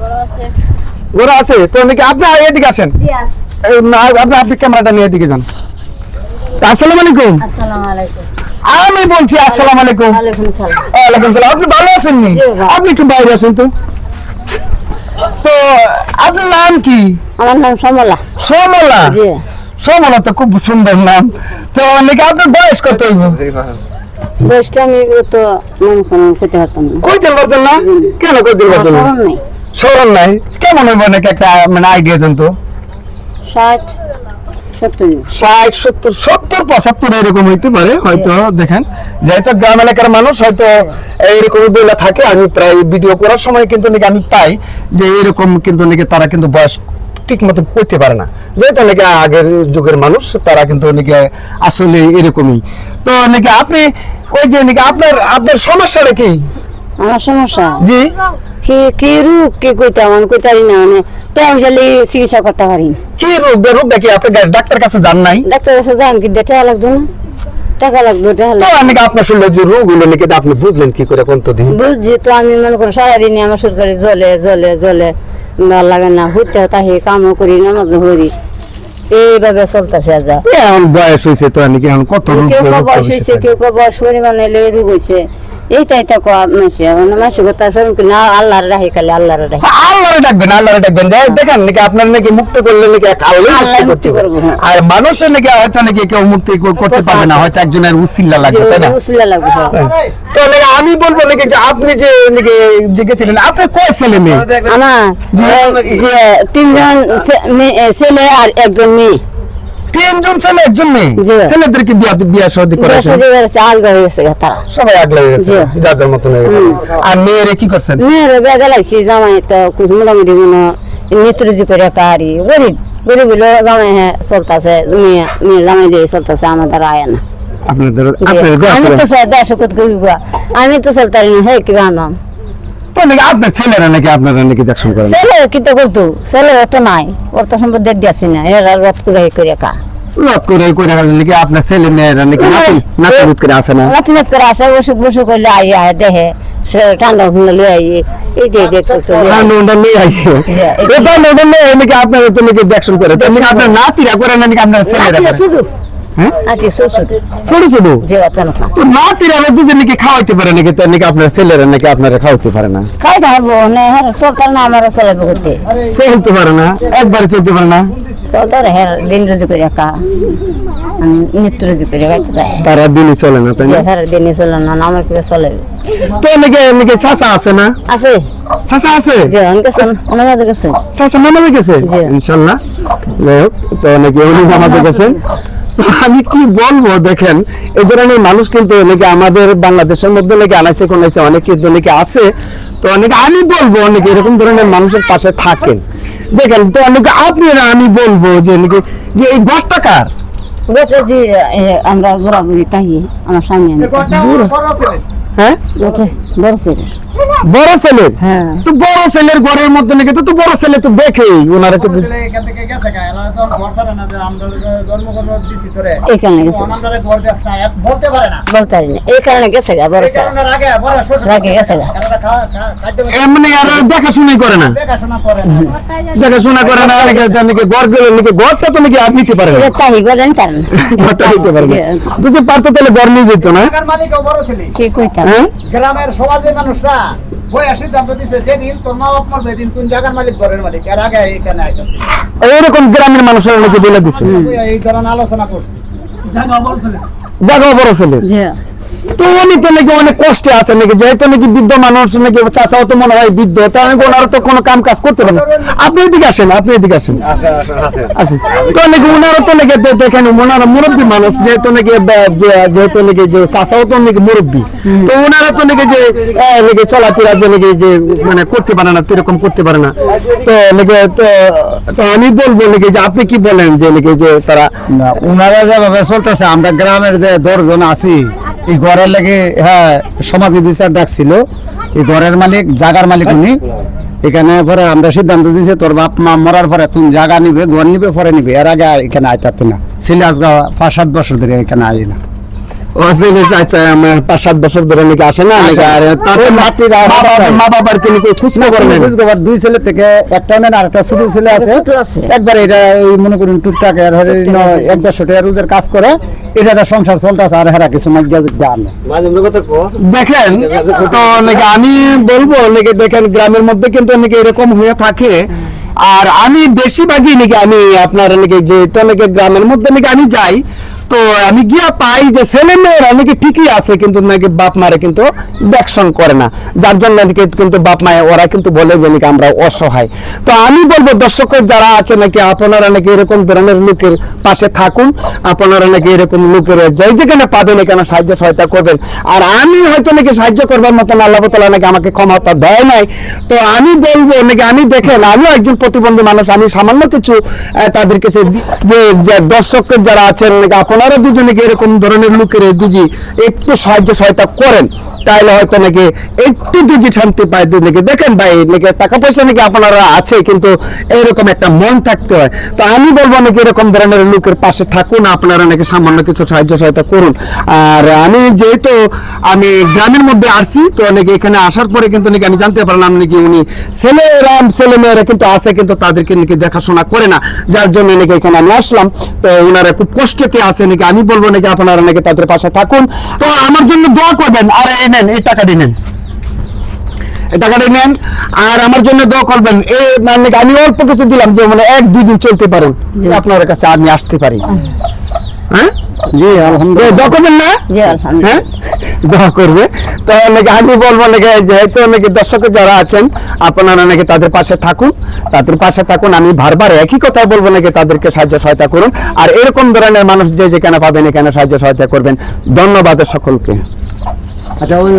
গরু আছে তো নাকি আপনি এদিকে আসেন আপনি ক্যামেরাটা নিয়ে এদিকে যান। আসসালামু আলাইকুম। আমি বলছি আসসালামু আলাইকুম। ওয়ালাইকুম সালাম। আপনি ভালো আছেন নি? আপনি একটু বাইরে আসেন তো। তো আপনার নাম কি? আমার নাম সমলা। সমলা? জি। সমলা তো খুব সুন্দর নাম। তো নাকি আপনার বয়স কত হইব? বয়সটা আমি তো মনে করতে পারতাম না। কইতে পারতেন না? কেন কইতে পারতেন না? স্মরণ নাই। কেমন হইব নাকি একটা মানে আইডিয়া দেন তো। 60 70 60 70 75 এরকম হইতে পারে হয়তো। দেখেন যেহেতু গ্রাম এলাকার মানুষ হয়তো এইরকম বেলা থাকে। আমি প্রায় ভিডিও করার সময় কিন্তু নাকি আমি পাই যে এরকম কিন্তু নাকি তারা কিন্তু বয়স ঠিক মতো কইতে পারে না, যেহেতু নাকি আগের যুগের মানুষ তারা কিন্তু নাকি আসলে এরকমই। তো নাকি আপনি ওই যে নাকি আপনার সমস্যাটা কি? আমার সমস্যা জি কি রোগ কি কইতাম আমি কইতারি না মানে পেশালি চিকিৎসা করতে পারি। কি রোগটা কি? আপনি ডাক্তার কাছে যান নাই? ডাক্তার কাছে যান কি টাকা লাগবে না? টাকা লাগবে টাকা তো আমি আপনার শুনলে যে রোগগুলো নাকি আপনি বুঝলেন কি করে কোন তো দিন? বুঝছি তো আমি মনে করি সারাদিন আমার সরকারি জলে ভালো লাগে না হইতে তাহি কামও করি নামাজও করি এইভাবে চলতেছে। যা এখন বয়স হয়েছে তো নাকি এখন কত রোগ কেউ বয়স হয়েছে কেউ বয়স পরিমাণে রোগ হয়েছে এইটাই তো মাসে কথা শরণ করি না আল্লাহর রাহি খালি আল্লাহর রাহি আল্লাহরে ডাকবেন দেখেন নাকি আপনার নাকি মুক্ত করলে নাকি আল্লাহ মুক্তি করবে। আর মানুষের নাকি হয়তো নাকি কেউ মুক্তি করতে পারবে না, হয়তো একজনের উসিলা লাগবে তাই না? উসিলা লাগবে। তো নাকি আমি বলবো নাকি যে আপনি যে নাকি জিজ্ঞেসছিলেন আপনার কয় ছেলে মেয়ে? আমার 3জন ছেলে আর 1জন মেয়ে। 3জন ছেলে 1জন মেয়ে। ছেলেদেরকে বিয়া শাদী করেছে? আলগা হয়ে গেছে তারা সবাই আগলা হয়ে গেছে, যার যার মতন হয়ে গেছে। আর মেয়েরে কি করছেন? মেয়েরে বেগা লাগছে জামাই তো মোটামুটি নেত্রজি করে কারি গরিব হলো জামাই হ্যাঁ চলতেছে মেয়ে জামাই দিয়ে চলতেছে আমাদের আয় না। আমি তো 150 কত করব আমি তো চলতারি না হে কি বানাম। তো নাকি আপনার ছেলেরা নাকি আপনারা নাকি দেখশন করেন? ছেলে কি তো করতো ছেলে তো নাই ওর তো সম্পদ দেখ দিয়েছি না এরা রদ করে কা রদ করে নাকি আপনার ছেলে মেয়েরা নাকি নাতি করে আসে না? নাতি করে আসে বসুক করলে আয় দেখে ঠান্ডা হুন্ডা লই আই এই দেখছো ঠান্ডা লই আই নাকি আপনারা তো নাকি দেখশন করে তো আপনার নাতিরা করে নাকি আপনার ছেলেরা শুধু নাতিরা দুজন নাকি খাওয়াইতে পারে নাকি তো নাকি আপনার ছেলেরা নাকি আপনারা খাওয়াইতে পারে না? খাইতে পারবো না সরকার না আমার চলাবে করতে চলতে পারে না, একবারে চলতে পারে না। চলতে হ্যাঁ দিন রোজি করে নিত্য রোজি করে তারা দিনই চলে না তাই না? দিনে চলে না আমার কি চলে। তো নাকি চাচা আছে না? আছে চাচা আছে ওনারা গেছে চাচা নামাজে গেছে ইনশাআল্লাহ। তো নাকি উনি নামাজে গেছেন। আমি কি বলবো দেখেন এই ধরনের মানুষ কিন্তু নাকি আমাদের বাংলাদেশের মধ্যে নাকি আনাইছে কোনাইছে অনেক কিন্তু নাকি আছে। তো অনেকে আমি বলবো অনেকে এরকম ধরনের মানুষের পাশে থাকেন দেখেন। তো অনেকে আপনারা আমি বলবো যে নাকি যে এই ঘরটা কার? আমরা ঘোরাঘুরি তাই আমার সামনে হ্যাঁ বড় ছেলে। হ্যাঁ তো বড় ছেলের ঘরের মধ্যে নাকি তো বড় ছেলে তো দেখেই ওনারা দেখাশোনাই করে না দেখাশোনা করে না ঘর গেলে নাকি ঘরটা তো নাকি আপনি নিতে পারেন ঘরটা নিতে পারেন তো পারতো তাহলে ঘর নিয়ে যেত না? গ্রামের সমাজের মানুষরা সিদ্ধান্ত দিচ্ছে যেদিন তোর মা বাপ মরবে দিন তুই জায়গার মালিক ঘরের মালিক এর আগে এখানে এইরকম গ্রামের মানুষরা নাকি বলে দিচ্ছে এই ধরনের আলোচনা করছে জায়গা বড় ছেলে। তো উনি তো নাকি অনেক কষ্টে আছে নাকি যেহেতু নাকি বৃদ্ধ মানুষ নাকি চাচাও তো মনে হয় বৃদ্ধ তো ওনারা তো কোনো কাম কাজ করতে পারেন। আপনি এদিকে আসেন আসেন তো নাকি ওনারা তো নাকি দেখেন ওনারা মুরব্বী মানুষ যেহেতু নাকি যে চাচাও তো নাকি মুরব্বী তো ওনারা তো নাকি যে নাকি চলাফেরা যে নাকি যে মানে করতে পারে না এরকম করতে পারে না। তো নাকি তো আমি বলবো নাকি যে আপনি কি বলেন যে নাকি যে তারা ওনারা যেভাবে চলতেছে আমরা গ্রামের যে 10 জন আছি এই ঘরের লাগে হ্যাঁ সমাজে বিচার ডাকছিল এই ঘরের মালিক জায়গার মালিক উনি এখানে পরে আমরা সিদ্ধান্ত দিয়েছি তোর বাপ মা মরার পরে তুমি জায়গা নিবে ঘর নিবে পরে নিবে এর আগে এখানে আইতাতে না ছেলে আজকে 5-7 বছর ধরে এখানে আই না। ও ছেলে চাচা আমার 5-7 বছর ধরে নাকি আসে না নাকি আর তারপর মা বাবার কি নাকি খোঁজ খবর নেন? খোঁজখবর দুই ছেলে থেকে একটা নেন আর একটা ছোট ছেলে আছে। ছোট আছে। একবার এটা ওই মনে করুন টুকটাক 1-1.5 টাকা রোজগার কাজ করে, এটা সংসার চলতেছে, আর হেরা কিছু মাইক গান। দেখেন তো নাকি আমি বলবো নাকি দেখেন গ্রামের মধ্যে কিন্তু নাকি এরকম হয়ে থাকে। আর আমি বেশিরভাগই নাকি আমি আপনার নাকি যে তো নাকি গ্রামের মধ্যে নাকি আমি যাই, তো আমি গিয়া পাই যে ছেলে মেয়েরা নাকি ঠিকই আছে কিন্তু নাকি বাপ মারে কিন্তু দেখশন করে না, যার জন্য নাকি কিন্তু বাপ মায়ে ওরা কিন্তু বলে যে নাকি আমরা অসহায়। তো আমি বলবো দর্শকের যারা আছে নাকি আপনারা নাকি এরকম ধরনের লোকের পাশে থাকুন, আপনারা নাকি এরকম লোকের যাই যেখানে পাবেন এখানে সাহায্য সহায়তা করবেন। আর আমি হয়তো নাকি সাহায্য করবার মতন আল্লাহ তাআলা নাকি আমাকে ক্ষমতা দেয় নাই, তো আমি বলবো নাকি আমি দেখেন আমিও একজন প্রতিবন্ধী মানুষ, আমি সামান্য কিছু তাদের কাছে যে দর্শকের যারা আছেন নাকি আপনারা দুজনে এরকম ধরনের লোকের দুজি একটু সাহায্য সহায়তা করেন, তাহলে হয়তো নাকি একটু দুজি শান্তি পায় নাকি। দেখেন ভাই নাকি টাকা পয়সা নাকি আপনারা আছে কিন্তু এরকম একটা মন থাকতে হয়। তো আমি বলবো নাকি এরকম ধরনের লোকের পাশে থাকুন, আপনারা নাকি সামান্য কিছু সাহায্য সহায়তা করুন। আর আমি যেহেতু আমি গ্রামের মধ্যে আসছি, তো নাকি এখানে আসার পরে কিন্তু নাকি আমি জানতে পারলাম নাকি উনি ছেলে মেয়েরা কিন্তু আছে কিন্তু তাদেরকে নাকি দেখাশোনা করে না, যার জন্য নাকি এখানে আমি আসলাম। তো ওনারা খুব কষ্টতে আছে নাকি, আমি বলবো নাকি আপনারা নাকি তাদের পাশে থাকুন। তো আমার জন্য দোয়া করবেন। আর এই নেন এই টাকাটি নেন, এই টাকাটি নেন আর আমার জন্য দোয়া করবেন। এই মানে আমি অল্প কিছু দিলাম যে মানে 1-2 দিন চলতে পারেন, আপনার কাছে আমি আসতে পারি। হ্যাঁ জি আলহামদুলিল্লাহ। দোয়া করবেন না? জি আলহামদুলিল্লাহ। হ্যাঁ দোয়া করবে। তো নাকি আমি বলবো নাকি যেহেতু নাকি দর্শক যারা আছেন আপনারা নাকি তাদের পাশে থাকুন, তাদের পাশে থাকুন। আমি বারবার একই কথা বলবো নাকি তাদেরকে সাহায্য সহায়তা করুন। আর এরকম ধরনের মানুষ যে যেখানে পাবেন এখানে সাহায্য সহায়তা করবেন। ধন্যবাদ সকলকে। আচ্ছা ওই